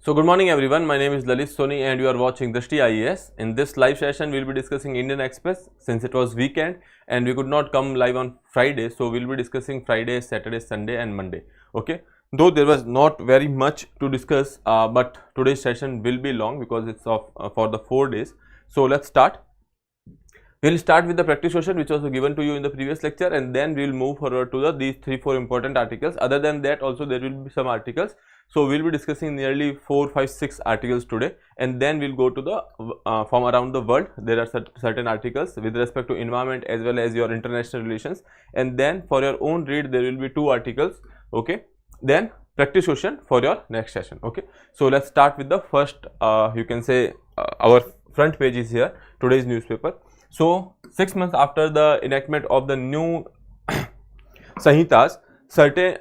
So good morning everyone, my name is Lalit Soni and you are watching Drishti IAS. In this live session we will be discussing Indian Express since it was weekend and we could not come live on Friday, so we will be discussing Friday, Saturday, Sunday and Monday. Okay, though there was not very much to discuss, but today's session will be long because it's of for the 4 days. So let's start. We will start with the practice question which was given to you in the previous lecture, and then we will move forward to these 3-4 important articles. Other than that also there will be some articles. So we will be discussing nearly 4, 5, 6 articles today, and then we will go to the from around the world. There are certain articles with respect to environment as well as your international relations, and then for your own read there will be 2 articles. Okay, then practice question for your next session. Okay, so let's start with the first you can say our front page is here, today's newspaper. So 6 months after the enactment of the new Sanhitas, certain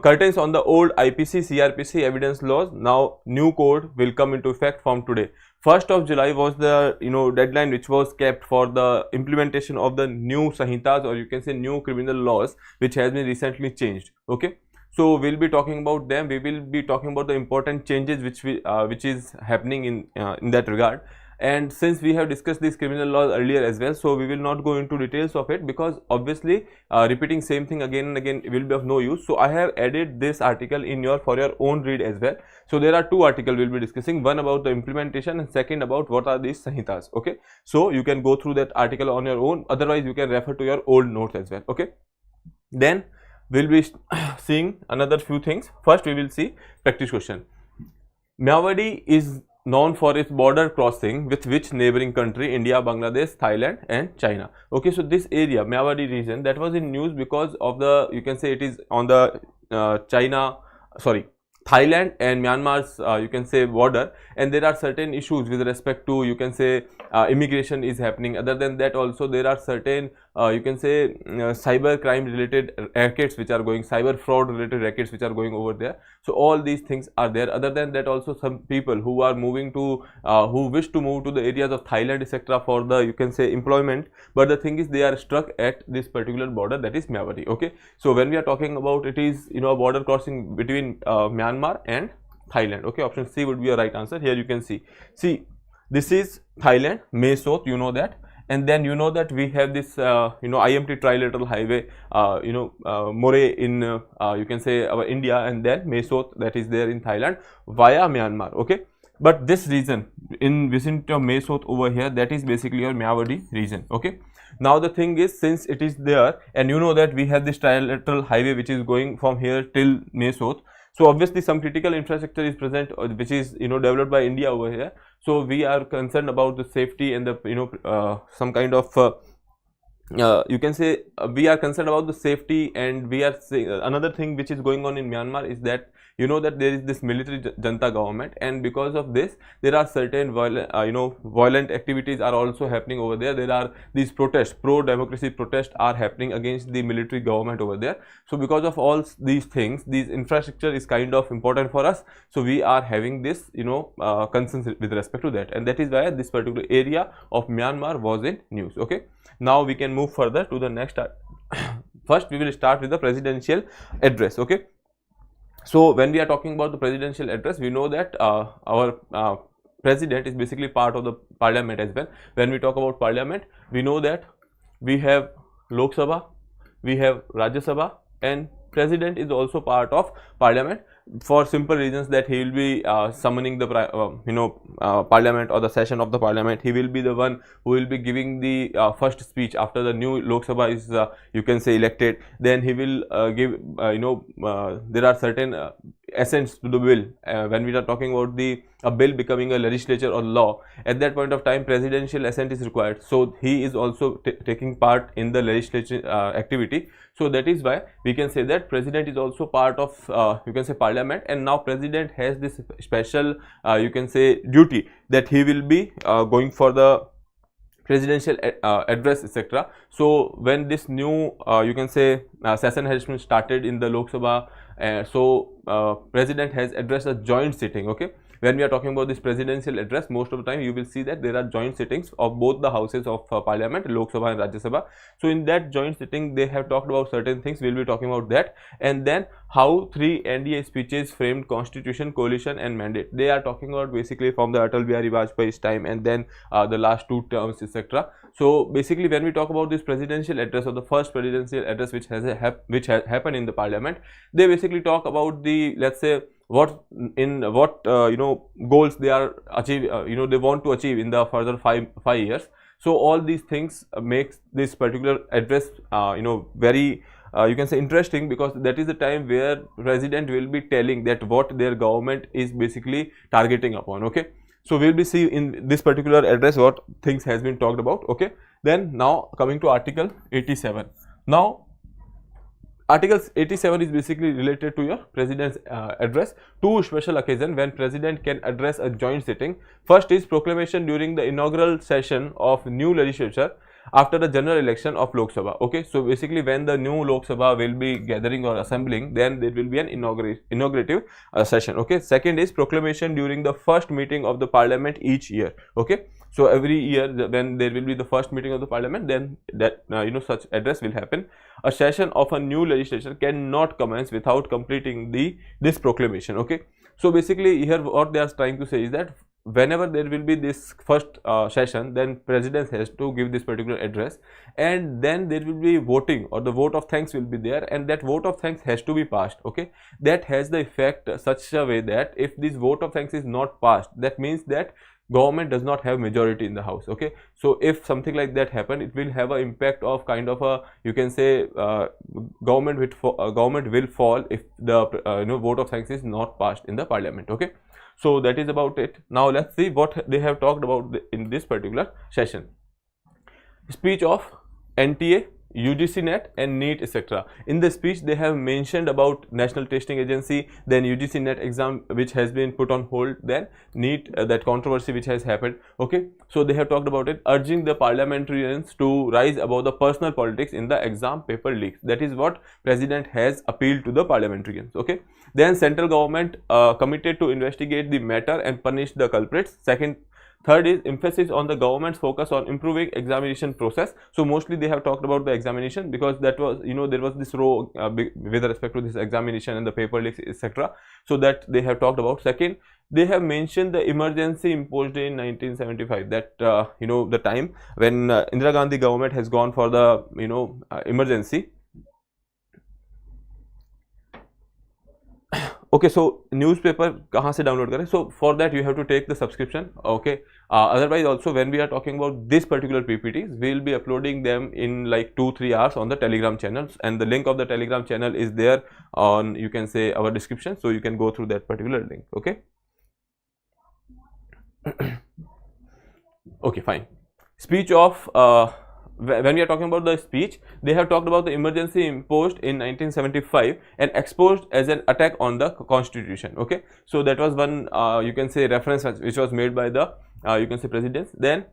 curtains on the old IPC, CRPC evidence laws, now new code will come into effect from today. 1st of July was the deadline which was kept for the implementation of the new Sanhitas, or you can say new criminal laws, which has been recently changed. Okay, so we'll be talking about them. We will be talking about the important changes which is happening in that regard. And since we have discussed these criminal laws earlier as well, so we will not go into details of it, because obviously repeating same thing again and again will be of no use. So I have added this article for your own read as well. So there are 2 articles we will be discussing, one about the implementation and second about what are these Sanhitas. Okay, so you can go through that article on your own, otherwise you can refer to your old notes as well. Okay, then we will be seeing another few things. First we will see practice question. Myawaddy is known for its border crossing with which neighboring country? India, Bangladesh, Thailand and China. Okay, so this area, Myawaddy region, that was in news because of the, you can say it is on the Thailand and Myanmar's you can say border, and there are certain issues with respect to, you can say, immigration is happening. Other than that also there are certain you can say cyber crime related rackets which are going, cyber fraud related rackets which are going over there. So all these things are there. Other than that also some people who are moving to who wish to move to the areas of Thailand etc. for the, you can say, employment, but the thing is they are stuck at this particular border, that is Myawaddy. Okay, so when we are talking about it is a border crossing between Myanmar and Thailand. Okay, option C would be a right answer. Here you can see this is Thailand, Mae Sot, you know that, and then you know that we have this IMT trilateral highway More in you can say our India, and then Mae Sot that is there in Thailand via Myanmar. Okay, but this region in vicinity of Mae Sot over here, that is basically your Myawaddy region. Okay, now the thing is, since it is there and you know that we have this trilateral highway which is going from here till Mae Sot, so obviously some critical infrastructure is present which is developed by India over here. So we are concerned about the safety and the some kind of you can say we are concerned about the safety, and we are saying another thing which is going on in Myanmar is that that there is this military junta government, and because of this there are certain violent activities are also happening over there. There are these protests, pro democracy protests are happening against the military government over there. So because of all these things, these infrastructure is kind of important for us, so we are having this concerns with respect to that, and that is why this particular area of Myanmar was in news. Okay, now we can move further to the next first we will start with the presidential address. Okay, so when we are talking about the presidential address, we know that our president is basically part of the parliament as well. When we talk about parliament, we know that we have Lok Sabha, we have Rajya Sabha, and president is also part of parliament, for simple reasons that he will be summoning the parliament or the session of the parliament. He will be the one who will be giving the first speech after the new Lok Sabha is you can say elected. Then he will give there are certain assents to the bill. When we are talking about a bill becoming a legislature or law, at that point of time presidential assent is required, so he is also taking part in the legislature activity. So that is why we can say that president is also part of you can say parliament, and now president has this special you can say duty that he will be going for the presidential address etc. So when this new you can say session has been started in the Lok Sabha, so president has addressed a joint sitting. Okay, when we are talking about this presidential address, most of the time you will see that there are joint sittings of both the houses of parliament, Lok Sabha and Rajya Sabha. So in that joint sitting they have talked about certain things. We'll be talking about that. And then how 3 NDA speeches framed constitution, coalition and mandate. They are talking about basically from the Atal Bihari Vajpayee's time and then the last 2 terms, etc. So basically when we talk about this presidential address, or the first presidential address which has happened in the parliament, they basically talk about the, let's say, what goals they are achieve, they want to achieve in the further 5 years. So all these things makes this particular address very you can say interesting, because that is the time where president will be telling that what their government is basically targeting upon. Okay, so we'll be see in this particular address what things has been talked about. Okay, then now coming to article 87. Now article 87 is basically related to your president's address. 2 special occasions when president can address a joint sitting. First is proclamation during the inaugural session of new legislature after the general election of Lok Sabha. Okay, so basically when the new Lok Sabha will be gathering or assembling, then there will be an inaugurative session. Okay, second is proclamation during the first meeting of the parliament each year. Okay, so every year when there will be the first meeting of the parliament, then that such address will happen. A session of a new legislature cannot commence without completing this proclamation. Okay, so basically here what they are trying to say is that whenever there will be this first session, then president has to give this particular address, and then there will be voting, or the vote of thanks will be there, and that vote of thanks has to be passed. Okay, that has the effect such a way that if this vote of thanks is not passed, that means that government does not have majority in the house. Okay, so if something like that happen, it will have an impact of kind of a, you can say, government will fall if the vote of thanks is not passed in the parliament. Okay, so that is about it. Now let's see what they have talked about in this particular session. Speech of NTA, UGC NET and NEET, etc. In the speech they have mentioned about National Testing Agency, then UGC NET exam which has been put on hold, then NEET, that controversy which has happened. Okay, so they have talked about it, urging the parliamentarians to rise above the personal politics in the exam paper leaks. That is what president has appealed to the parliamentarians. Okay, then central government committed to investigate the matter and punish the culprits. Third is emphasis on the government's focus on improving examination process. So mostly they have talked about the examination, because that was, there was this row with respect to this examination and the paper leaks, etc. So that they have talked about. Second, they have mentioned the emergency imposed in 1975, that the time when Indira Gandhi government has gone for the emergency. Okay, so newspaper kahan se download kare? So for that you have to take the subscription. Okay, otherwise also when we are talking about this particular PPTs, we will be uploading them in like 2-3 hours on the Telegram channels, and the link of the Telegram channel is there on, you can say, our description, so you can go through that particular link. Okay. Okay, fine. Speech of when we are talking about the speech, they have talked about the emergency imposed in 1975 and exposed as an attack on the constitution. Okay, so that was one you can say reference which was made by the you can say presidents. Then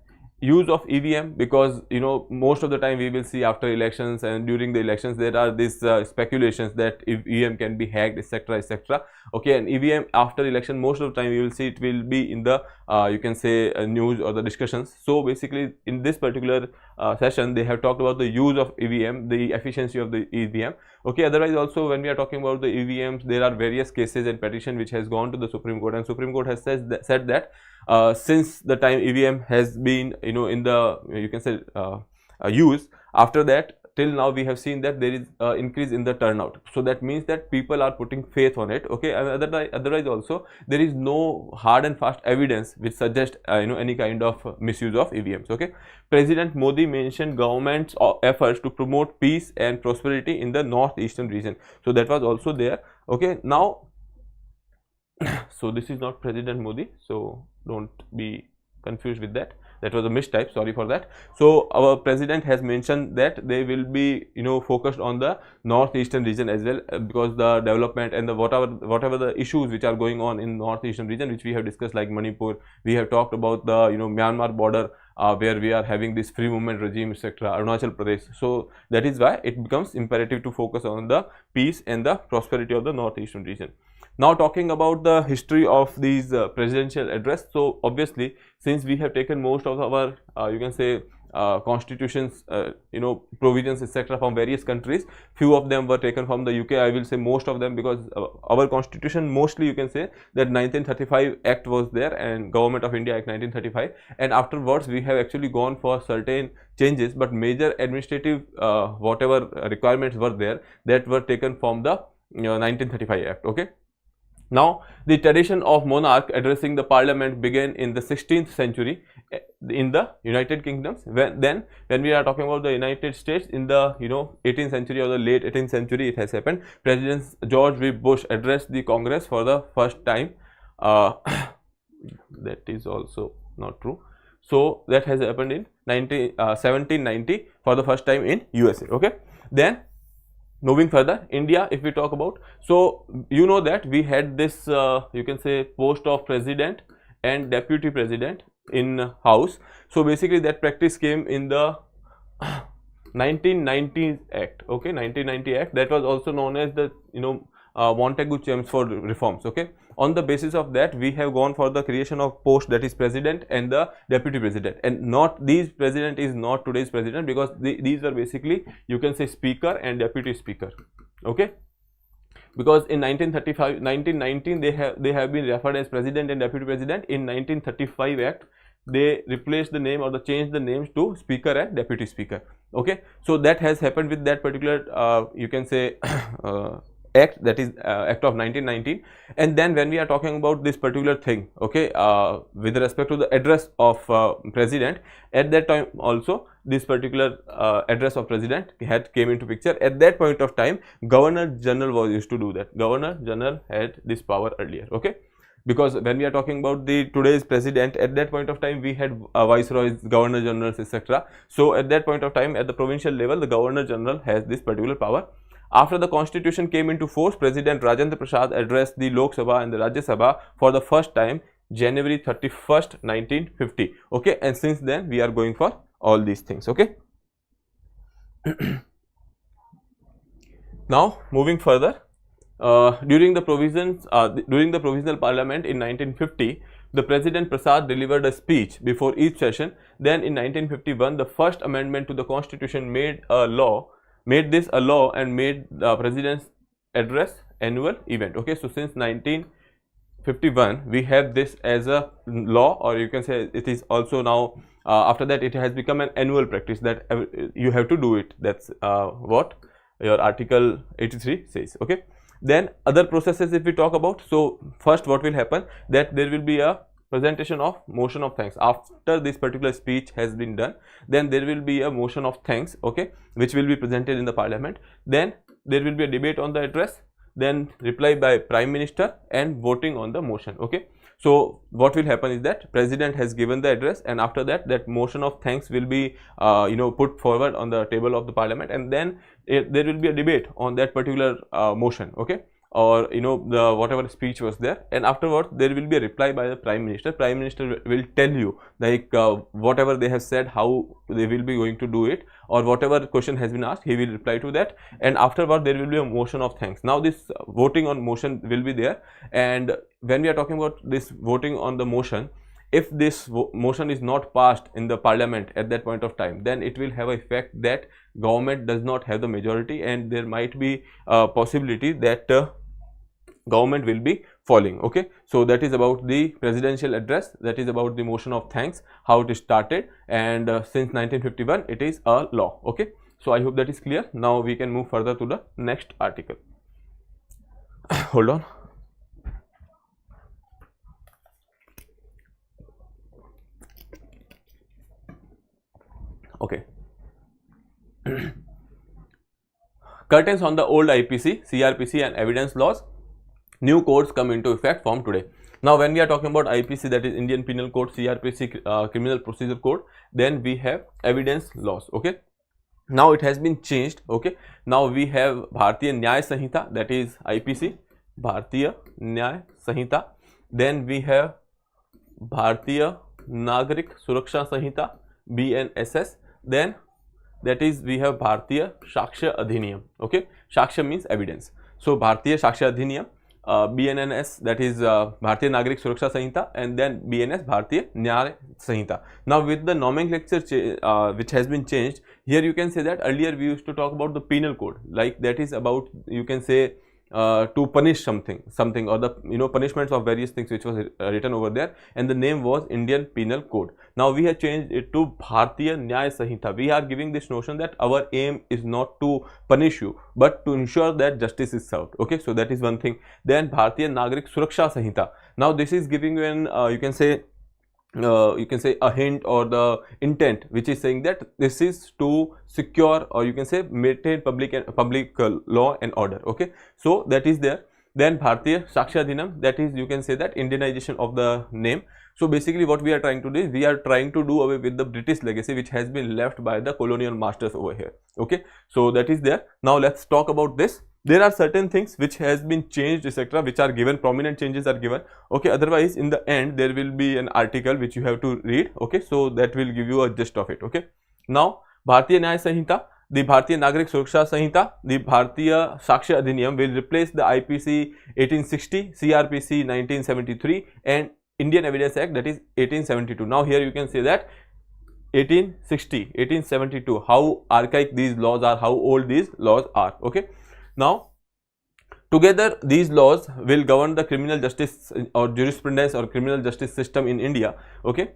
use of EVM, because most of the time we will see after elections and during the elections there are these speculations that if EVM can be hacked, etc., etc. Okay, and EVM after election, most of the time you will see it will be in the you can say news or the discussions. So basically in this particular session they have talked about the use of EVM, the efficiency of the EVM. Okay, otherwise also when we are talking about the EVMs, there are various cases and petition which has gone to the Supreme Court, and Supreme Court has said that since the time EVM has been in the you can say use, after that till now we have seen that there is increase in the turnout. So that means that people are putting faith on it. Okay, and otherwise also there is no hard and fast evidence which suggests any kind of misuse of EVMs. Okay, President Modi mentioned government's efforts to promote peace and prosperity in the northeastern region. So that was also there. Okay, now so this is not President Modi, so don't be confused with that. That was a mistype, sorry for that. So our president has mentioned that they will be focused on the northeastern region as well, because the development and the whatever the issues which are going on in northeastern region, which we have discussed, like Manipur, we have talked about the Myanmar border where we are having this free movement regime, etc., Arunachal Pradesh. So that is why it becomes imperative to focus on the peace and the prosperity of the northeastern region. Now talking about the history of these presidential address. So obviously, since we have taken most of our you can say constitutions, provisions etc. from various countries, few of them were taken from the UK. I will say most of them, because our constitution mostly you can say that 1935 Act was there, and Government of India Act 1935, and afterwards we have actually gone for certain changes, but major administrative whatever requirements were there, that were taken from the 1935 Act. Okay. Now, the tradition of monarch addressing the parliament began in the 16th century in the United Kingdoms. When we are talking about the United States, in the 18th century or the late 18th century, it has happened. President George W. Bush addressed the Congress for the first time. That is also not true. So that has happened in 1790 for the first time in USA. Okay. Then moving further, India, if we talk about, so you know that we had this you can say post of president and deputy president in house. So basically that practice came in the 1990 Act. Okay, 1990 Act, that was also known as the Montagu-Chelmsford reforms. Okay, on the basis of that we have gone for the creation of post, that is president and the deputy president, and not these president is not today's president, because these are basically you can say speaker and deputy speaker. Okay, because in 1919 they have been referred as president and deputy president. In 1935 Act they replaced the name or changed the names to speaker and deputy speaker. Okay, so that has happened with that particular you can say Act, that is Act of 1919. And then when we are talking about this particular thing, okay, with respect to the address of president, at that time also this particular address of president had came into picture. At that point of time, Governor General was used to do that. Governor General had this power earlier. Okay, because when we are talking about the today's president, at that point of time we had viceroys, governor generals etc. So at that point of time, at the provincial level, the Governor General has this particular power. After the constitution came into force, President Rajendra Prasad addressed the Lok Sabha and the Rajya Sabha for the first time January 31st, 1950. Okay, and since then we are going for all these things. Okay. Now moving further, during the provisional parliament in 1950, the President Prasad delivered a speech before each session. Then in 1951, the first amendment to the constitution made this a law and made the president's address annual event. Okay, so since 1951 we have this as a law, or you can say it is also now after that it has become an annual practice that you have to do it. That's what your article 83 says. Okay, then other processes if we talk about, so first what will happen, that there will be a presentation of motion of thanks. After this particular speech has been done, then there will be a motion of thanks, okay, which will be presented in the parliament. Then there will be a debate on the address, then reply by Prime Minister and voting on the motion. Okay, so what will happen is that president has given the address, and after that that motion of thanks will be put forward on the table of the parliament, and then there will be a debate on that particular motion. Okay, or the whatever speech was there, and afterwards there will be a reply by the Prime Minister. Prime Minister will tell you like whatever they have said, how they will be going to do it, or whatever question has been asked, he will reply to that, and afterward there will be a motion of thanks. Now this voting on motion will be there, and when we are talking about this voting on the motion, if this motion is not passed in the parliament at that point of time, then it will have a effect that government does not have the majority, and there might be a possibility that government will be falling. Okay, so that is about the presidential address, that is about the motion of thanks, how it is started, and since 1951 it is a law. Okay, so I hope that is clear. Now we can move further to the next article. Hold on. Okay. Curtains on the old IPC, CRPC and evidence laws. New codes come into effect from today. Now when we are talking about IPC, that is Indian Penal Code, CRPC Criminal Procedure Code, then we have evidence laws. Okay, now it has been changed. Okay, now we have Bharatiya Nyaya Sanhita, that is IPC, Bharatiya Nyaya Sanhita. Then we have Bharatiya Nagarik Suraksha Sanhita, BNSS. Then that is we have Bharatiya Sakshya Adhiniyam. Okay, Sakshya means evidence. So Bharatiya Sakshya Adhiniyam. BNNS, that is Bharatiya Nagrik Suraksha Sanhita, and then BNS, Bharatiya Nyaya Sanhita. Now with the nomenclature which has been changed, here you can say that earlier we used to talk about the penal code, like that is about, you can say, to punish something, or the punishments of various things which was written over there, and the name was Indian Penal Code. Now we have changed it to Bharatiya Nyaya Sanhita. We are giving this notion that our aim is not to punish you, but to ensure that justice is served. Okay, so that is one thing. Then Bharatiya Nagrik Suraksha Sanhita. Now this is giving you an you can say a hint or the intent, which is saying that this is to secure, or you can say maintain public law and order. Okay, so that is there. Then Bharatiya Sakshi Adhinam, that is, you can say that Indianization of the name. So basically what we are trying to do is we are trying to do away with the British legacy which has been left by the colonial masters over here. Okay, so that is there. Now let's talk about this. There are certain things which has been changed, etc., which are given, prominent changes are given. Okay, otherwise in the end there will be an article which you have to read. Okay, so that will give you a gist of it. Okay, now Bharatiya Nyaya Sanhita, the Bharatiya Nagrik Suraksha Sanhita, the Bharatiya Sakshi Adhiniyam will replace the IPC 1860, CRPC 1973 and Indian Evidence Act, that is 1872. Now here you can say that 1860, 1872, how archaic these laws are, how old these laws are. Okay, now together these laws will govern the criminal justice or jurisprudence or criminal justice system in India. Okay,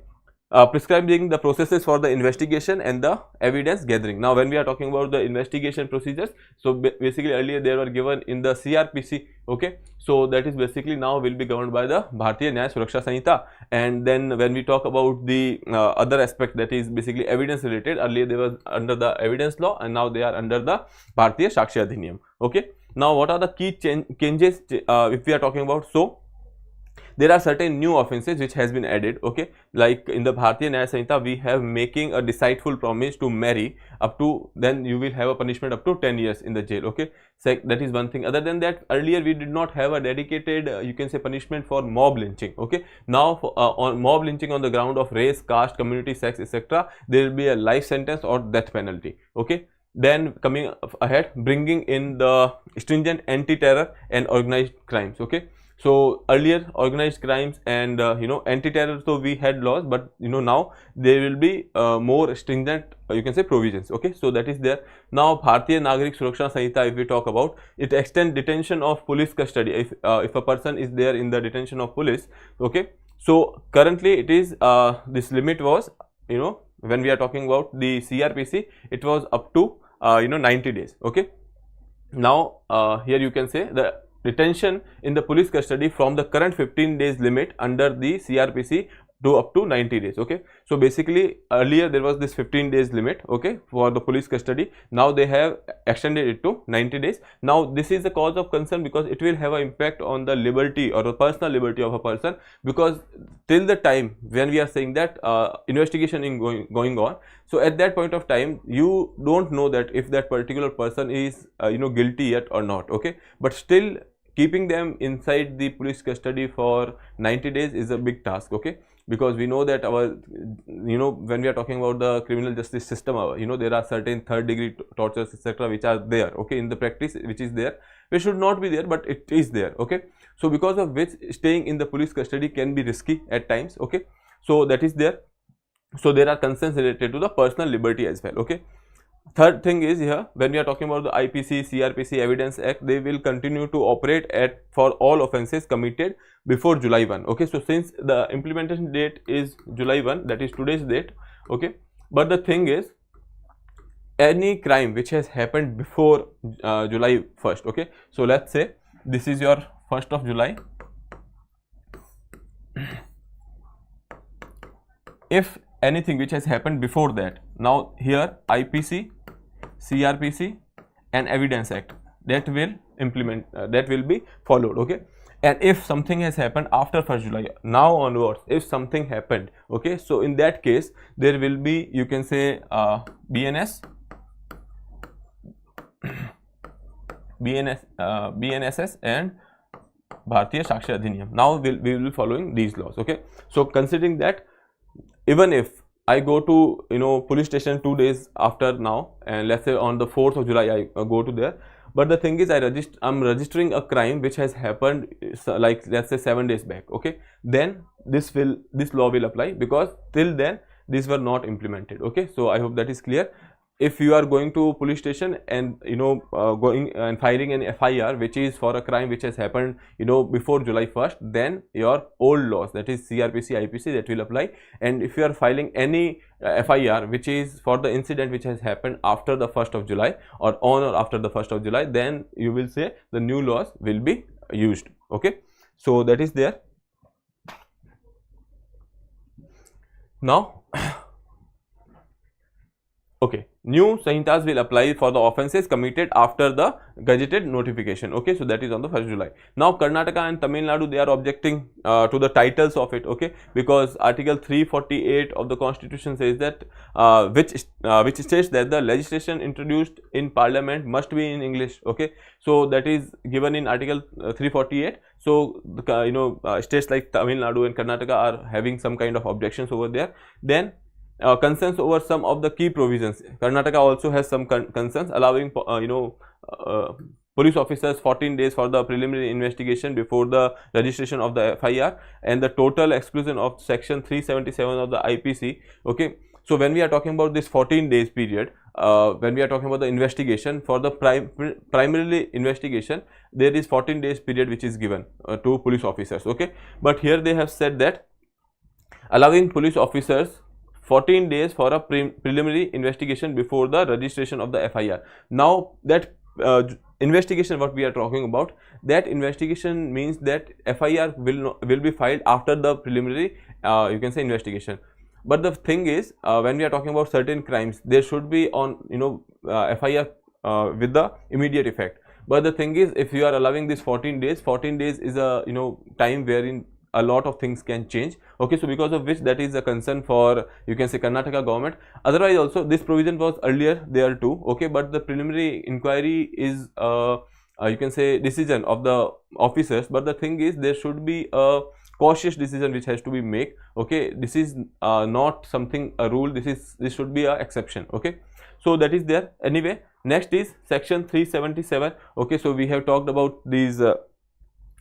prescribing the processes for the investigation and the evidence gathering. Now when we are talking about the investigation procedures, so basically earlier they were given in the CRPC. Okay, so that is basically now will be governed by the Bharatiya Nyaya Suraksha Sanhita. And then when we talk about the other aspect, that is basically evidence related, earlier they were under the evidence law and now they are under the Bharatiya Sakshi Adhiniyam. Okay, now what are the key changes if we are talking about? So there are certain new offences which has been added. Okay, like in the Bharatiya Nyaya Sanhita we have making a deceitful promise to marry, up to then you will have a punishment up to 10 years in the jail. Okay, so that is one thing. Other than that, earlier we did not have a dedicated you can say punishment for mob lynching. Okay, now for, on mob lynching on the ground of race, caste, community, sex, etc., there will be a life sentence or death penalty. Okay, then coming ahead, bringing in the stringent anti-terror and organized crimes. Okay, so earlier organized crimes and anti-terror, so we had laws, but now there will be more stringent you can say provisions. Okay, so that is there. Now Bharatiya Nagrik Suraksha Sanhita, if we talk about it, extend detention of police custody if a person is there in the detention of police. Okay, so currently it is this limit was when we are talking about the CRPC, it was up to 90 days. Okay, now here you can say the detention in the police custody from the current 15 days limit under the CRPC to up to 90 days. Okay, so basically earlier there was this 15 days limit, okay, for the police custody. Now they have extended it to 90 days. Now this is a cause of concern because it will have an impact on the liberty or the personal liberty of a person, because till the time when we are saying that investigation is going on, so at that point of time you don't know that if that particular person is guilty yet or not. Okay, but still keeping them inside the police custody for 90 days is a big task. Okay, because we know that our when we are talking about the criminal justice system, there are certain third degree tortures, etc., which are there. Okay, in the practice which is there, which should not be there, but it is there. Okay, so because of which staying in the police custody can be risky at times. Okay, so that is there. So there are concerns related to the personal liberty as well. Okay, third thing is here, when we are talking about the IPC, CRPC, Evidence Act, they will continue to operate for all offences committed before July 1. Okay, so since the implementation date is July 1, that is today's date. Okay, but the thing is, any crime which has happened before July 1st. Okay, so let's say this is your 1st of July. If anything which has happened before that, now here IPC, CRPC and Evidence Act, that will that will be followed. Okay, and if something has happened after 1st July, now onwards, if something happened, okay, so in that case there will be, you can say, BNSS and Bharatiya Sakshi Adhiniyam. Now we will be following these laws. Okay, so considering that, even if I go to police station 2 days after now, and let's say on the 4th of July I go to there, but the thing is I'm registering a crime which has happened like let's say 7 days back, okay, then this law will apply, because till then these were not implemented, okay. So I hope that is clear. If you are going to police station and going and filing an FIR which is for a crime which has happened before July 1st, then your old laws, that is CRPC, IPC, that will apply. And if you are filing any FIR which is for the incident which has happened after the 1st of July or on or after the 1st of July, then you will say the new laws will be used, okay. So that is there. Now okay, new Sanhitas will apply for the offences committed after the gazetted notification, okay. So that is on the 1st July. Now Karnataka and Tamil Nadu, they are objecting to the titles of it, okay, because Article 348 of the Constitution says that which states that the legislation introduced in Parliament must be in English, okay. So that is given in Article 348. So states like Tamil Nadu and Karnataka are having some kind of objections over there. Then concerns over some of the key provisions. Karnataka also has some concerns, allowing police officers 14 days for the preliminary investigation before the registration of the FIR, and the total exclusion of section 377 of the IPC, okay. So when we are talking about this 14 days period, when we are talking about the investigation for the primarily investigation, there is 14 days period which is given to police officers, okay. But here they have said that allowing police officers 14 days for a preliminary investigation before the registration of the FIR. Now that investigation what we are talking about, that investigation means that FIR will be filed after the preliminary you can say investigation. But the thing is, when we are talking about certain crimes, there should be on FIR with the immediate effect. But the thing is, if you are allowing this 14 days is a time wherein a lot of things can change, okay. So because of which that is a concern for you can say Karnataka government. Otherwise also this provision was earlier there too, okay, but the preliminary inquiry is you can say decision of the officers. But the thing is, there should be a cautious decision which has to be made, okay. This is not something a rule, this should be a exception, okay. So that is there. Anyway, next is section 377, okay. So we have talked about these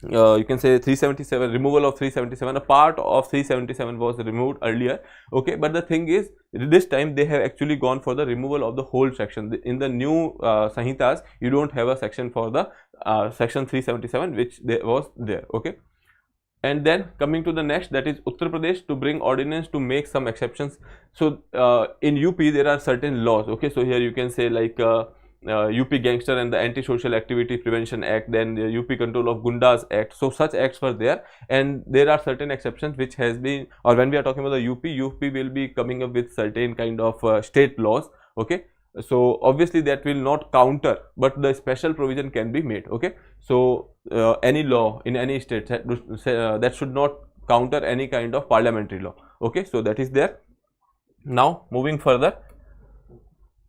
you can say 377, removal of 377. A part of 377 was removed earlier, okay. But the thing is, this time they have actually gone for the removal of the whole section. In the new Sanhitas, you don't have a section for the section 377 which was there, okay. And then coming to the next, that is Uttar Pradesh to bring ordinance to make some exceptions. So in UP there are certain laws, okay. So here you can say like UP Gangster and the Anti-Social Activity Prevention Act, then the UP Control of Gundas Act. So such acts were there, and there are certain exceptions which has been, or when we are talking about the UP will be coming up with certain kind of state laws, okay. So obviously that will not counter, but the special provision can be made, okay. So any law in any state that should not counter any kind of parliamentary law, okay. So that is there. Now moving further,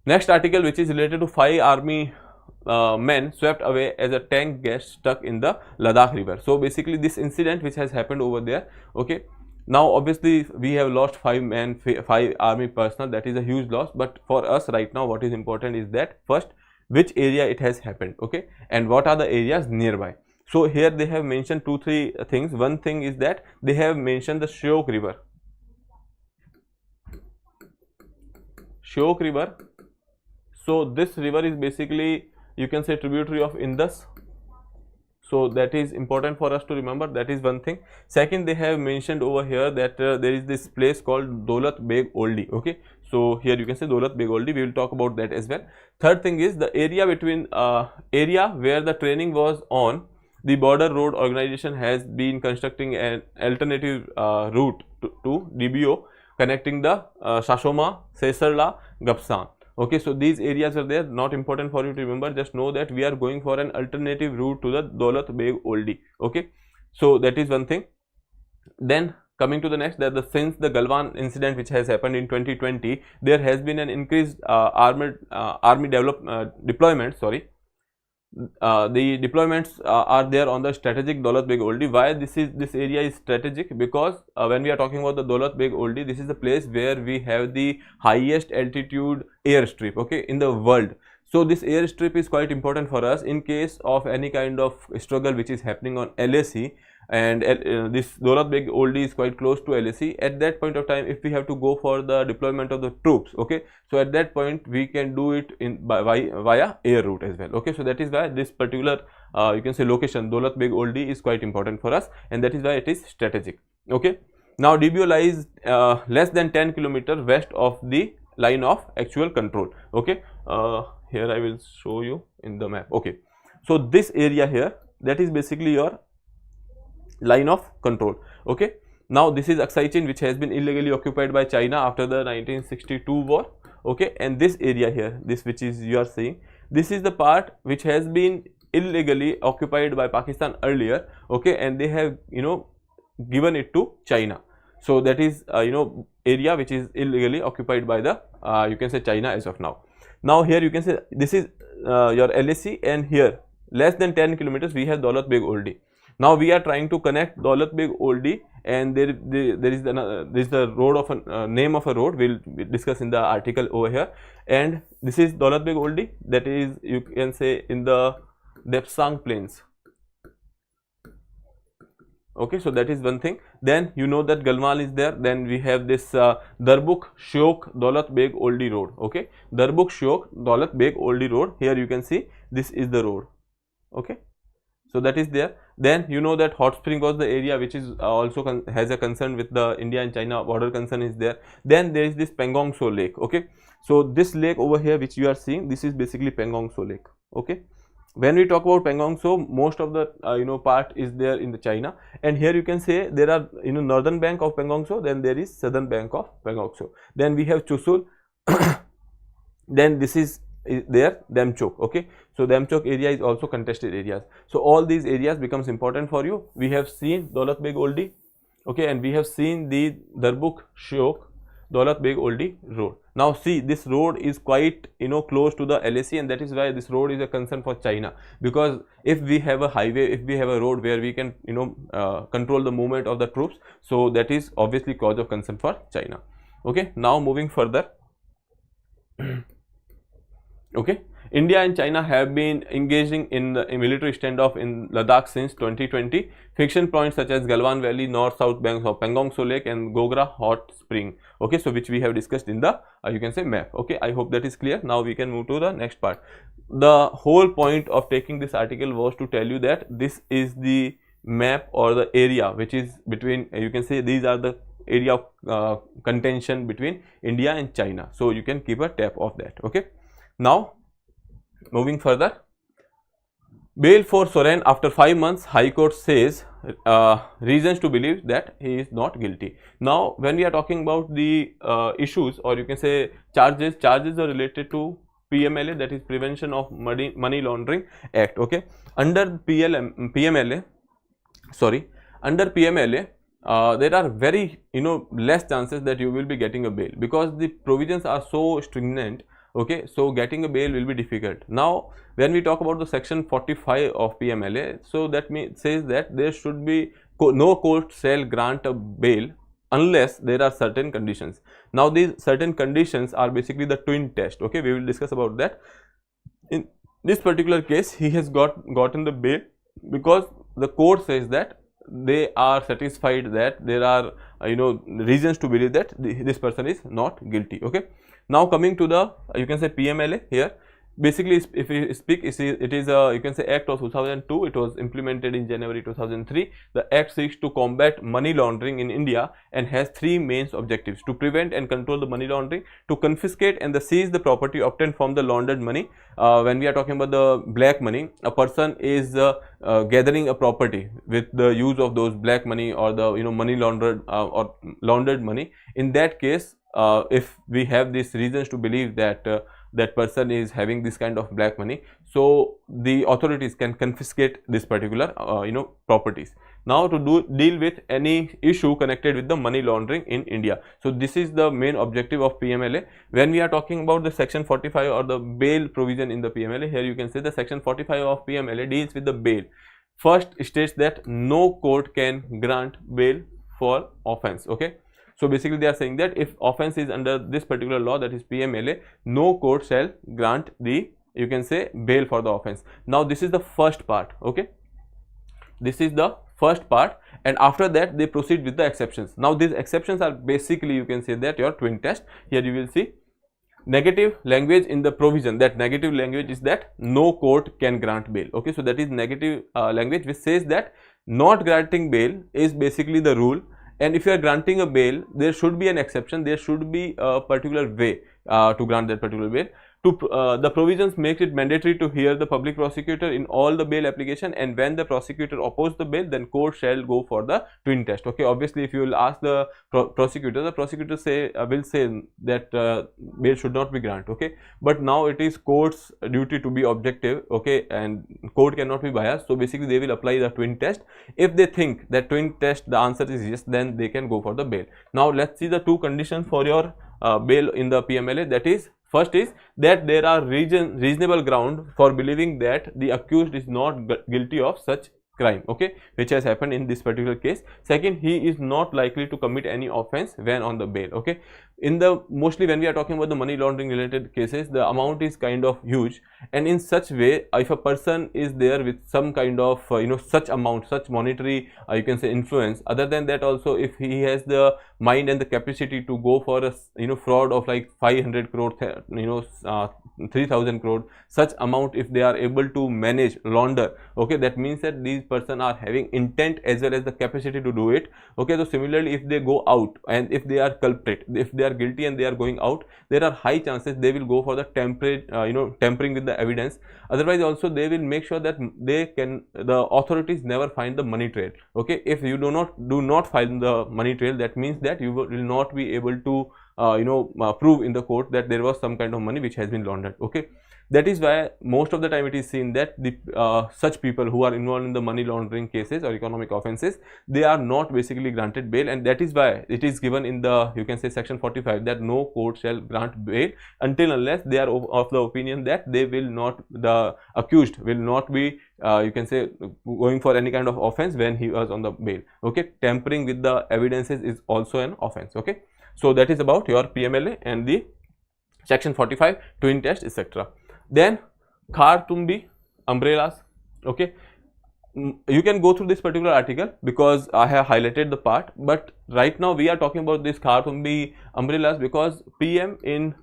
next article, which is related to 5 army men swept away as a tank gets stuck in the Ladak River. So basically this incident which has happened over there, okay. Now obviously we have lost 5 men, 5 army personnel, that is a huge loss. But for us right now what is important is that first which area it has happened, okay, and what are the areas nearby. So here they have mentioned 2-3 things. One thing is that they have mentioned the Shyok River. Shyok River. So this river is basically you can say tributary of Indus. So that is important for us to remember. That is one thing. Second, they have mentioned over here that there is this place called Daulat Beg Oldie, okay. So here you can say Daulat Beg Oldie. We will talk about that as well. Third thing is the area between area where the training was on, the border road organization has been constructing an alternative route to DBO connecting the Shashoma, Sesarla, Gapsan. Okay, so these areas are there, not important for you to remember, just know that we are going for an alternative route to the Daulat Beg Oldie. Okay, so that is one thing. Then coming to the next, that since the Galwan incident which has happened in 2020, there has been an increased army deployment. Sorry, the deployments are there on the strategic Daulat Beg Oldie. Why this area is strategic? Because when we are talking about the Daulat Beg Oldie, this is the place where we have the highest altitude airstrip, okay, in the world. So this airstrip is quite important for us in case of any kind of struggle which is happening on LAC, and this Daulat Beg Oldie is quite close to LAC. At that point of time, if we have to go for the deployment of the troops, okay, so at that point we can do it via air route as well, okay. So that is why this particular you can say location Daulat Beg Oldie is quite important for us, and that is why it is strategic, okay. Now DBO lies less than 10 kilometers west of the line of actual control, okay. Here I will show you in the map, okay. So this area here, that is basically your line of control, okay. Now this is Aksai Chin, which has been illegally occupied by China after the 1962 war, okay. And this area here, this which is you are seeing, this is the part which has been illegally occupied by Pakistan earlier, okay, and they have, you know, given it to China. So that is you know, area which is illegally occupied by the you can say China as of now. Now here you can say this is your LAC, and here less than 10 kilometers we have Daulat Beg Oldie. Now we are trying to connect Daulat Beg Oldie, and there is the road of a name of a road we'll discuss in the article over here. And this is Daulat Beg Oldie, that is you can say in the Depsang Plains, okay. So that is one thing. Then you know that Galmal is there. Then we have this Darbuk Shiok Daulat Beg Oldie road, okay. Darbuk Shiok Daulat Beg Oldie road, here you can see this is the road, okay. So that is there. Then you know that Hot Spring was the area which is also has a concern with the India and China border concern is there. Then there is this Pangong Tso Lake, okay. So this lake over here which you are seeing, this is basically Pangong Tso Lake, okay. When we talk about Pangong Tso, most of the you know, part is there in the China, and here you can say there are, you know, northern bank of Pangong Tso, then there is southern bank of Pangong Tso. Then we have Chusul, then this is there Demchok, okay. So Demchok area is also contested areas. So all these areas becomes important for you. We have seen Daulat Beg Oldie, okay, and we have seen the Darbuk Shiok Daulat Beg Oldie road. Now see, this road is quite, you know, close to the LAC, and that is why this road is a concern for China, because if we have a highway, if we have a road where we can, you know, control the movement of the troops, so that is obviously cause of concern for China, okay. Now moving further, okay. India and China have been engaging in the military standoff in Ladakh since 2020. Friction points such as Galwan Valley, north-south banks of Pangong Tso Lake and Gogra Hot Spring, okay, so which we have discussed in the you can say map, okay. I hope that is clear. Now we can move to the next part. The whole point of taking this article was to tell you that this is the map or the area which is between, you can say these are the area of contention between India and China, so you can keep a tab of that, okay. Now moving further, bail for Soren after 5 months, High Court says reasons to believe that he is not guilty. Now when we are talking about the issues, or you can say charges are related to PMLA, that is Prevention of Money Laundering Act, okay. Under PMLA, there are very, you know, less chances that you will be getting a bail, because the provisions are so stringent, okay. So getting a bail will be difficult. Now when we talk about the section 45 of PMLA, so that says that there should be no court shall grant a bail unless there are certain conditions. Now these certain conditions are basically the twin test, okay. We will discuss about that. In this particular case, he has gotten the bail because the court says that they are satisfied that there are you know, reasons to believe that this person is not guilty, okay. Now coming to the you can say PMLA here, basically if we speak, it is a you can say Act of 2002. It was implemented in January 2003. The Act seeks to combat money laundering in India and has 3 main objectives: to prevent and control the money laundering, to confiscate and seize the property obtained from the laundered money. When we are talking about the black money, a person is gathering a property with the use of those black money or the, you know, money laundered or laundered money. In that case, if we have these reasons to believe that that person is having this kind of black money, so the authorities can confiscate this particular you know, properties. Now to deal with any issue connected with the money laundering in India. So this is the main objective of PMLA. When we are talking about the section 45 or the bail provision in the PMLA, here you can say the section 45 of PMLA deals with the bail. First states that no court can grant bail for offense, okay. So basically they are saying that if offense is under this particular law, that is PMLA, no court shall grant the you can say bail for the offense. Now this is the first part, okay, this is the first part, and after that they proceed with the exceptions. Now these exceptions are basically, you can say that your twin test. Here you will see negative language in the provision. That negative language is that no court can grant bail, okay. So that is negative language which says that not granting bail is basically the rule, and if you are granting a bail, there should be an exception, there should be a particular way to grant that particular bail. The provisions makes it mandatory to hear the public prosecutor in all the bail application, and when the prosecutor opposes the bail, then court shall go for the twin test, okay. Obviously if you will ask the prosecutor, the prosecutor will say that bail should not be granted, okay, but now it is court's duty to be objective, okay, and court cannot be biased. So basically they will apply the twin test. If they think that twin test the answer is yes, then they can go for the bail. Now let's see the two conditions for your bail in the PMLA. That is, first is that there are reasonable ground for believing that the accused is not guilty of such crime, okay, which has happened in this particular case. Second, he is not likely to commit any offense when on the bail, okay. In the mostly when we are talking about the money laundering related cases, the amount is kind of huge, and in such way if a person is there with some kind of such amount, such monetary you can say influence, other than that also if he has the mind and the capacity to go for a fraud of like 500 crore 3000 crore, such amount if they are able to manage, launder, okay, that means that these person are having intent as well as the capacity to do it, okay. So similarly if they go out and if they are culprit, if they are guilty and they are going out, there are high chances they will go for the tampering with the evidence. Otherwise also they will make sure that the authorities never find the money trail, okay. If you do not find the money trail, that means that you will not be able to prove in the court that there was some kind of money which has been laundered, okay. That is why most of the time it is seen that the such people who are involved in the money laundering cases or economic offenses, they are not basically granted bail, and that is why it is given in the, you can say, section 45 that no court shall grant bail until unless they are of the opinion that the accused will not be you can say going for any kind of offense when he was on the bail, okay. Tampering with the evidences is also an offense, okay. So that is about your PMLA and the section 45 twin test, etc. Then Khartumbi umbrellas, okay. You can go through this particular article because I have highlighted the part, but right now we are talking about this Khartumbi umbrellas because PM in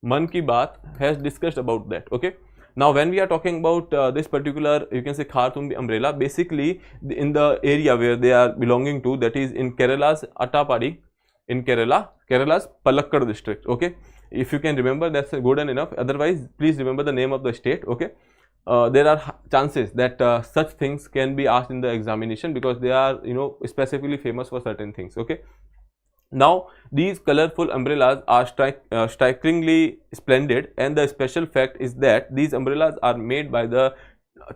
Man Ki Baat has discussed about that, okay. Now when we are talking about this particular, you can say, Khartumbi umbrella, basically in the area where they are belonging to, that is in Kerala's Attapadi, in Kerala's Palakkad district, okay. If you can remember, that's good enough. Otherwise please remember the name of the state, okay. There are chances that such things can be asked in the examination because they are specifically famous for certain things, okay. Now these colorful umbrellas are strikingly splendid, and the special fact is that these umbrellas are made by the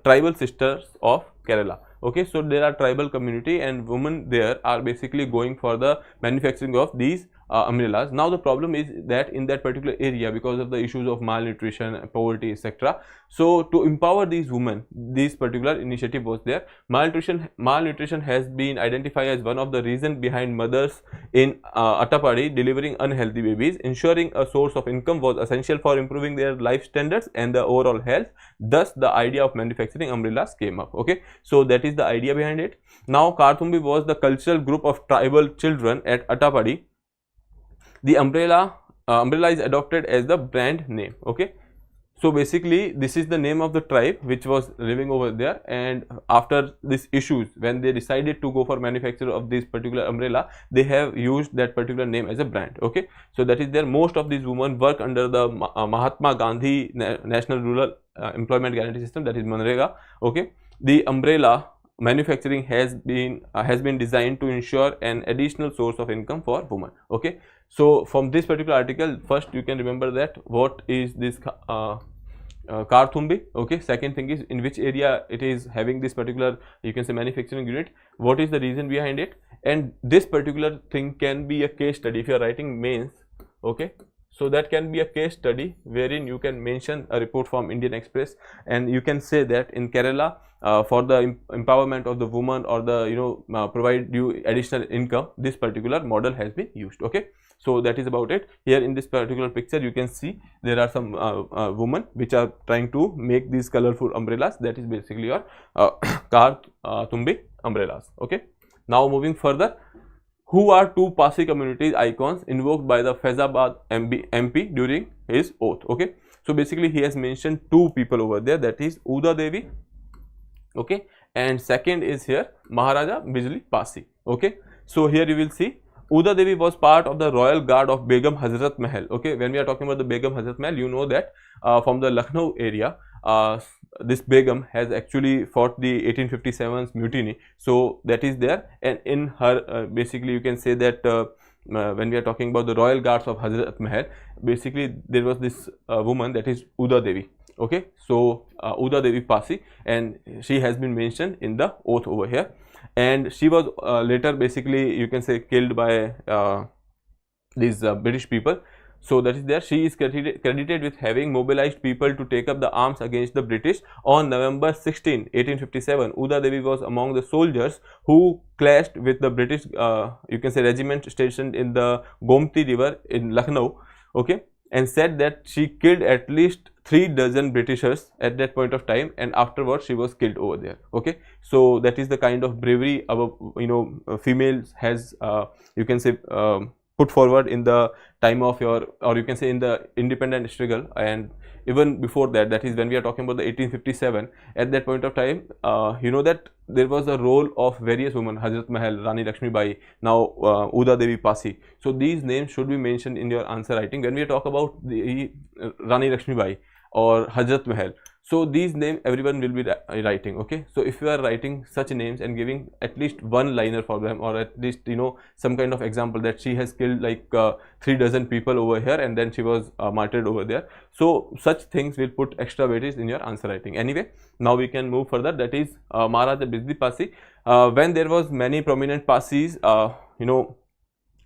tribal sisters of Kerala, okay. So there are tribal community and women there are basically going for the manufacturing of these umbrellas. Now the problem is that in that particular area, because of the issues of malnutrition, poverty, etc., so to empower these women, this particular initiative was there. Malnutrition has been identified as one of the reasons behind mothers in Attapadi delivering unhealthy babies. Ensuring a source of income was essential for improving their life standards and the overall health. Thus the idea of manufacturing umbrellas came up, okay. So that is the idea behind it. Now Khartumbi was the cultural group of tribal children at Attapadi. The umbrella is adopted as the brand name, okay. So basically this is the name of the tribe which was living over there, and after these issues, when they decided to go for manufacture of this particular umbrella, they have used that particular name as a brand, okay. So that is there. Most of these women work under the Mahatma Gandhi National Rural Employment Guarantee System, that is Manrega, okay. The umbrella manufacturing has been designed to ensure an additional source of income for women, okay. So from this particular article, first you can remember that what is this Khartumbi, okay. Second thing is in which area it is having this particular, you can say, manufacturing unit, what is the reason behind it, and this particular thing can be a case study if you are writing mains, okay. So that can be a case study wherein you can mention a report from Indian Express, and you can say that in Kerala for the empowerment of the woman or the provide you additional income, this particular model has been used, okay. So that is about it. Here in this particular picture you can see there are some women which are trying to make these colorful umbrellas. That is basically your Kar Tumbi umbrellas. Okay, now moving further, who are two Passi communities icons invoked by the Faizabad MP during his oath? Okay, so basically he has mentioned two people over there, that is Uda Devi, okay, and second is here Maharaja Bijli Passi. Okay, so here you will see Uda Devi was part of the royal guard of Begum Hazrat Mahal. Okay, when we are talking about the Begum Hazrat Mahal, you know that from the Lucknow area, this Begum has actually fought the 1857's mutiny. So that is there, and in her basically you can say that when we are talking about the royal guards of Hazrat Mahal, basically there was this woman, that is Uda Devi. Okay, so Uda Devi Passi, and she has been mentioned in the oath over here, and she was later basically you can say killed by these British people. So that is there. She is credited with having mobilized people to take up the arms against the British on November 16, 1857. Uda Devi was among the soldiers who clashed with the British you can say regiment stationed in the Gomti River in Lucknow. Okay, and said that she killed at least 3 dozen Britishers at that point of time, and afterwards she was killed over there. Okay, so that is the kind of bravery our females has you can say put forward in the time of your, or you can say in the independent struggle, and even before that, that is when we are talking about the 1857, at that point of time you know that there was a role of various women, Hazrat Mahal, Rani Lakshmi Bai, now Uda Devi Passi. So these names should be mentioned in your answer writing when we talk about the Rani Lakshmi Bai or Hazrat Mahal. So these names everyone will be writing. Okay, so if you are writing such names and giving at least one liner for them, or at least some kind of example that she has killed like 3 dozen people over here and then she was martyred over there, so such things will put extra weightage in your answer writing. Anyway, now we can move further, that is Maharaja Bijli Passi. When there was many prominent Passis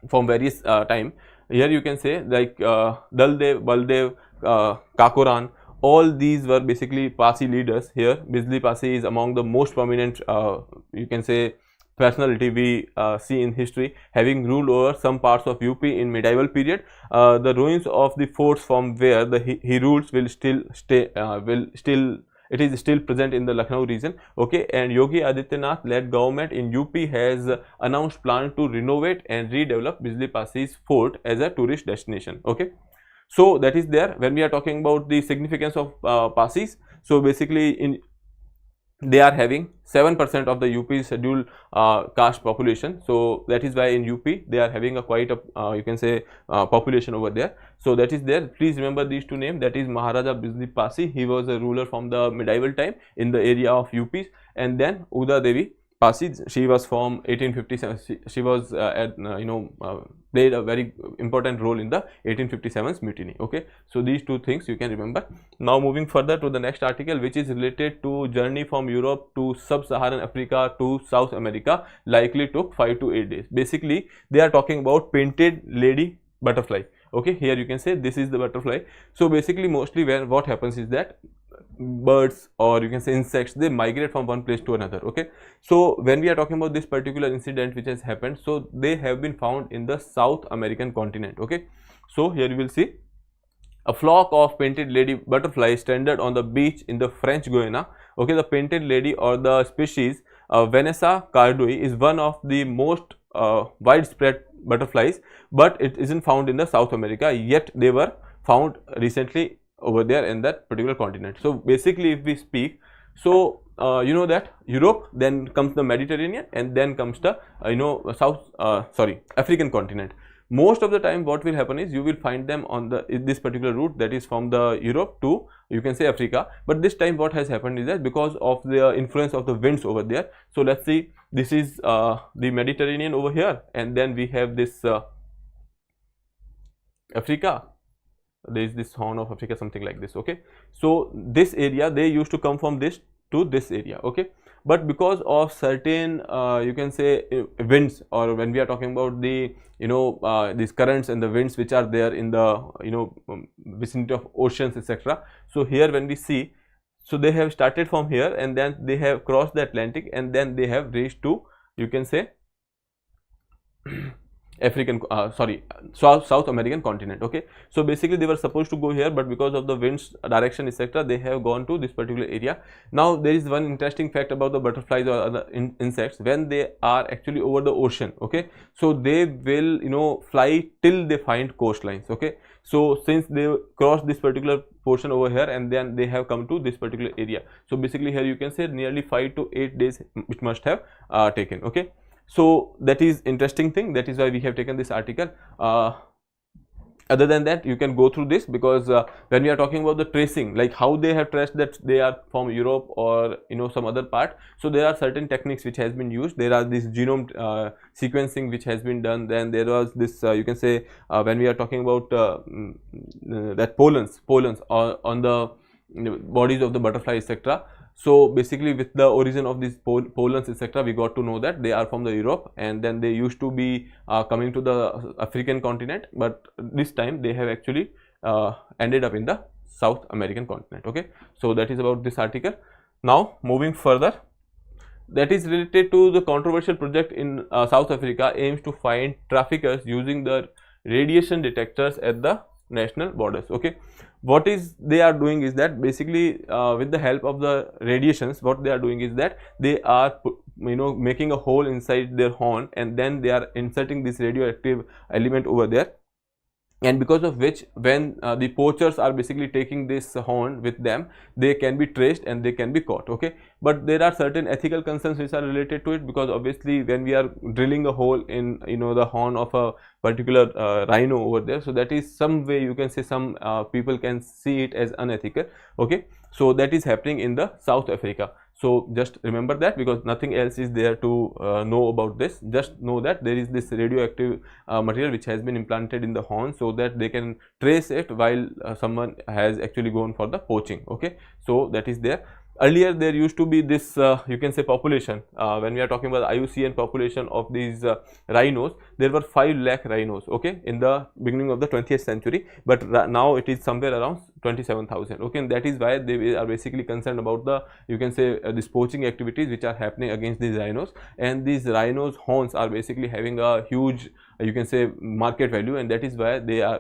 from various time, here you can say like Daldev, Baldev, Kakoran, all these were basically Passi leaders. Here Bijli Passi is among the most prominent you can say personality we see in history, having ruled over some parts of UP in medieval period. The ruins of the forts from where he rules will still it is still present in the Lucknow region. Okay, and Yogi Adityanath led government in UP has announced plan to renovate and redevelop Bijli Passi's fort as a tourist destination. Okay, so that is there. When we are talking about the significance of Passis, so basically they are having 7% of the UP scheduled caste population. So that is why in UP they are having a quite a you can say population over there. So that is there. Please remember these two names, that is Maharaja Bijli Passi, he was a ruler from the medieval time in the area of UPs, and then Uda Devi Passi, she was from 1857. She was played a very important role in the 1857's mutiny. Okay, so these two things you can remember. Now moving further to the next article, which is related to journey from Europe to sub-Saharan Africa to South America, likely took 5 to 8 days. Basically they are talking about painted lady butterfly. Okay, here you can say this is the butterfly. So basically mostly what happens is that birds, or you can say insects, they migrate from one place to another. Okay, so when we are talking about this particular incident which has happened, so they have been found in the South American continent. Okay, so here you will see a flock of painted lady butterflies stranded on the beach in the French Guiana. Okay, the painted lady or the species Vanessa cardui is one of the most widespread butterflies, but it isn't found in the South America, yet they were found recently over there in that particular continent. So basically if we speak, so you know that Europe, then comes the Mediterranean, and then comes the African continent. Most of the time what will happen is you will find them on this particular route, that is from the Europe to you can say Africa. But this time what has happened is that because of the influence of the winds over there, so let's see, this is the Mediterranean over here, and then we have this Africa, there is this Horn of Africa, something like this. Okay, so this area they used to come from this to this area. Okay, but because of certain you can say winds, or when we are talking about the these currents and the winds which are there in the vicinity of oceans, etc. So here when we see, so they have started from here and then they have crossed the Atlantic, and then they have reached to you can say South American continent. Okay, so basically they were supposed to go here, but because of the wind's direction etc., they have gone to this particular area. Now there is one interesting fact about the butterflies or other insects. When they are actually over the ocean, okay, so they will, you know, fly till they find coastlines. Okay, so since they cross this particular portion over here and then they have come to this particular area, so basically here you can say nearly 5 to 8 days it must have taken. Okay, so that is interesting thing, that is why we have taken this article. Other than that, you can go through this, because when we are talking about the tracing, like how they have traced that they are from Europe or, you know, some other part, so there are certain techniques which has been used. There are this genome sequencing which has been done. Then there was this you can say when we are talking about that pollens on the bodies of the butterfly etc. So basically with the origin of these pollens etc., we got to know that they are from the Europe, and then they used to be coming to the African continent, but this time they have actually ended up in the South American continent. Okay, so that is about this article. Now moving further, that is related to the controversial project in South Africa aims to find traffickers using the radiation detectors at the national borders. Okay, what is they are doing is that basically with the help of the radiations, what they are doing is that they are making a hole inside their horn, and then they are inserting this radioactive element over there, and because of which when the poachers are basically taking this horn with them, they can be traced and they can be caught. Okay, but there are certain ethical concerns which are related to it, because obviously when we are drilling a hole in the horn of a particular rhino over there, so that is some way you can say some people can see it as unethical. Okay, so that is happening in the South Africa. So just remember that, because nothing else is there to know about this. Just know that there is this radioactive material which has been implanted in the horn, so that they can trace it while someone has actually gone for the poaching. Okay, so that is there. Earlier there used to be this you can say population, when we are talking about the IUCN population of these rhinos, there were 5 lakh rhinos, okay, in the beginning of the 20th century, but now it is somewhere around 27,000. okay, and that is why they are basically concerned about the you can say these poaching activities which are happening against these rhinos, and these rhinos horns are basically having a huge you can say market value, and that is why they are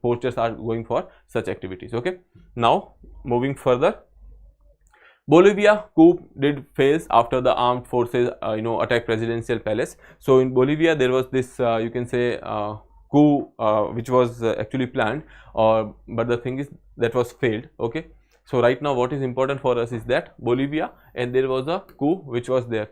poachers are going for such activities. Okay, now moving further, Bolivia coup did fails after the armed forces attacked presidential palace. So in Bolivia there was this you can say coup which was actually planned, but the thing is that was failed. Okay, so right now what is important for us is that Bolivia, and there was a coup which was there,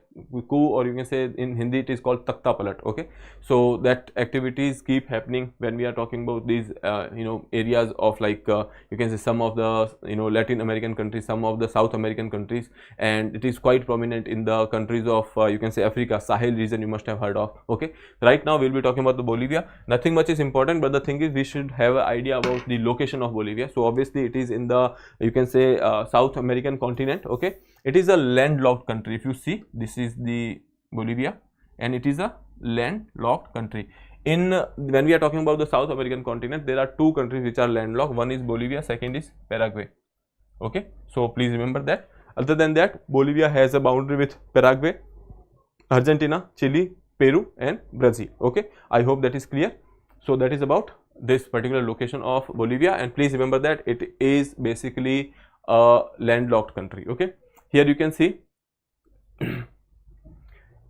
coup, or you can say in Hindi it is called Takta Palat. Okay, so that activities keep happening when we are talking about these areas of like you can say some of the Latin American countries, some of the South American countries, and it is quite prominent in the countries of you can say Africa, Sahel region, you must have heard of. Okay, right now we'll be talking about the Bolivia. Nothing much is important, but the thing is we should have an idea about the location of Bolivia. So obviously it is in the you can say South American continent. Okay, it is a landlocked country. If you see, this is the Bolivia, and it is a landlocked country. In when we are talking about the South American continent, there are 2 countries which are landlocked. One is Bolivia, second is Paraguay. Okay, so please remember that. Other than that, Bolivia has a boundary with Paraguay, Argentina, Chile, Peru and Brazil. Okay, I hope that is clear. So that is about this particular location of Bolivia, and please remember that it is basically a landlocked country. Okay, here you can see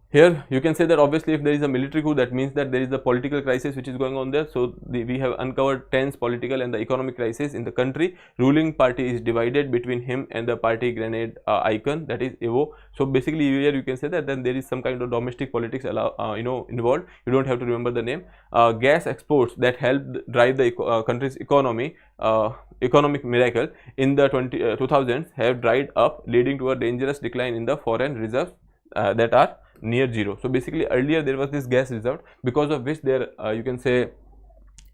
here you can say that obviously if there is a military coup, that means that there is a political crisis which is going on there. So we have uncovered tense political and the economic crisis in the country. Ruling party is divided between him and the party grenade icon, that is Evo. So basically here you can say that then there is some kind of domestic politics involved. You don't have to remember the name. Gas exports that helped drive the country's economy, economic miracle in the 2000s have dried up, leading to a dangerous decline in the foreign reserves that are near zero. So basically earlier there was this gas reserve, because of which there you can say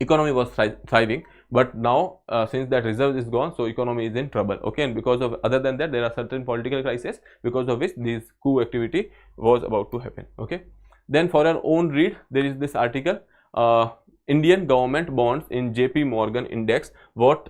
economy was thriving, but now since that reserve is gone, so economy is in trouble. Okay, and because of other than that there are certain political crises because of which this coup activity was about to happen. Okay, then for our own read, there is this article, Indian government bonds in JP Morgan index. What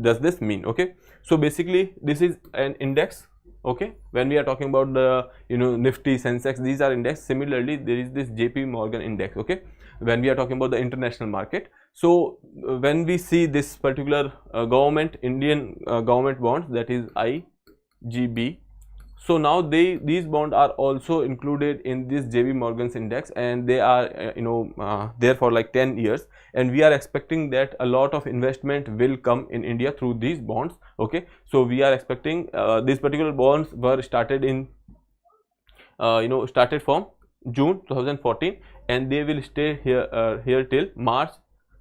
does this mean? Okay, so basically this is an index Okay, when we are talking about the Nifty, Sensex, these are index. Similarly, there is this JP Morgan index. Okay, when we are talking about the international market. So when we see this particular Indian government bonds, that is IGB. So now these bonds are also included in this JP Morgan's index, and they are there for like 10 years, and we are expecting that a lot of investment will come in India through these bonds. Okay, so we are expecting these particular bonds were started in started from June 2014, and they will stay here till March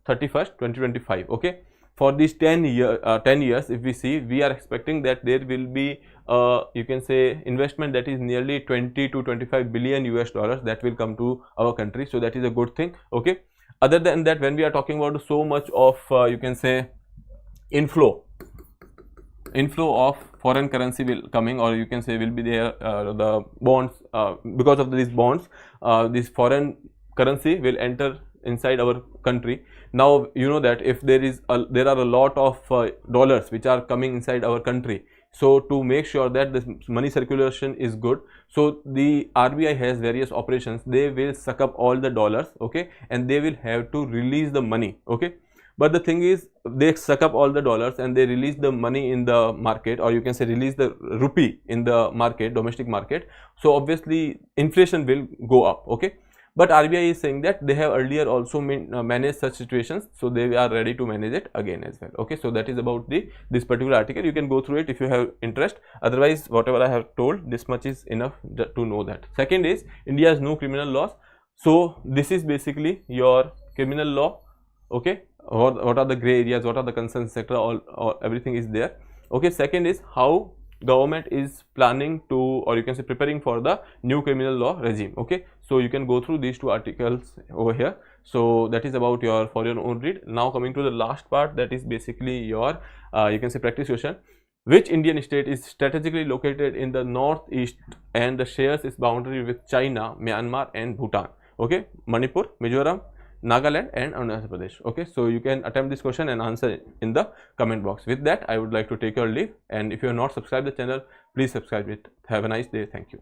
31st 2025. Okay, for these 10 years, if we see, we are expecting that there will be you can say investment that is nearly 20 to 25 billion US dollars that will come to our country. So that is a good thing. Okay, other than that, when we are talking about so much of you can say inflow of foreign currency will coming, or you can say will be there, the bonds, because of these bonds, this foreign currency will enter inside our country. Now you know that if there are a lot of dollars which are coming inside our country, so to make sure that this money circulation is good, so the RBI has various operations. They will suck up all the dollars, okay, and they will have to release the money. Okay, but the thing is, they suck up all the dollars and they release the money in the market, or you can say release the rupee in the market, domestic market. So obviously inflation will go up. Okay, but RBI is saying that they have earlier also managed such situations, so they are ready to manage it again as well. Okay, so that is about this particular article. You can go through it if you have interest. Otherwise, whatever I have told, this much is enough to know that. Second is India's new criminal laws. So this is basically your criminal law. Okay, what are the gray areas, what are the concerns, etc. All everything is there. Okay, second is how government is planning to, or you can say preparing for the new criminal law regime. Okay, so you can go through these two articles over here. So that is about your for your own read. Now coming to the last part, that is basically your you can say practice question. Which Indian state is strategically located in the northeast and shares its boundary with China, Myanmar and Bhutan? Okay, Manipur, Mizoram, Nagaland and Arunachal Pradesh. Okay, so you can attempt this question and answer in the comment box. With that, I would like to take your leave, and if you have not subscribed the channel, please subscribe it. Have a nice day. Thank you.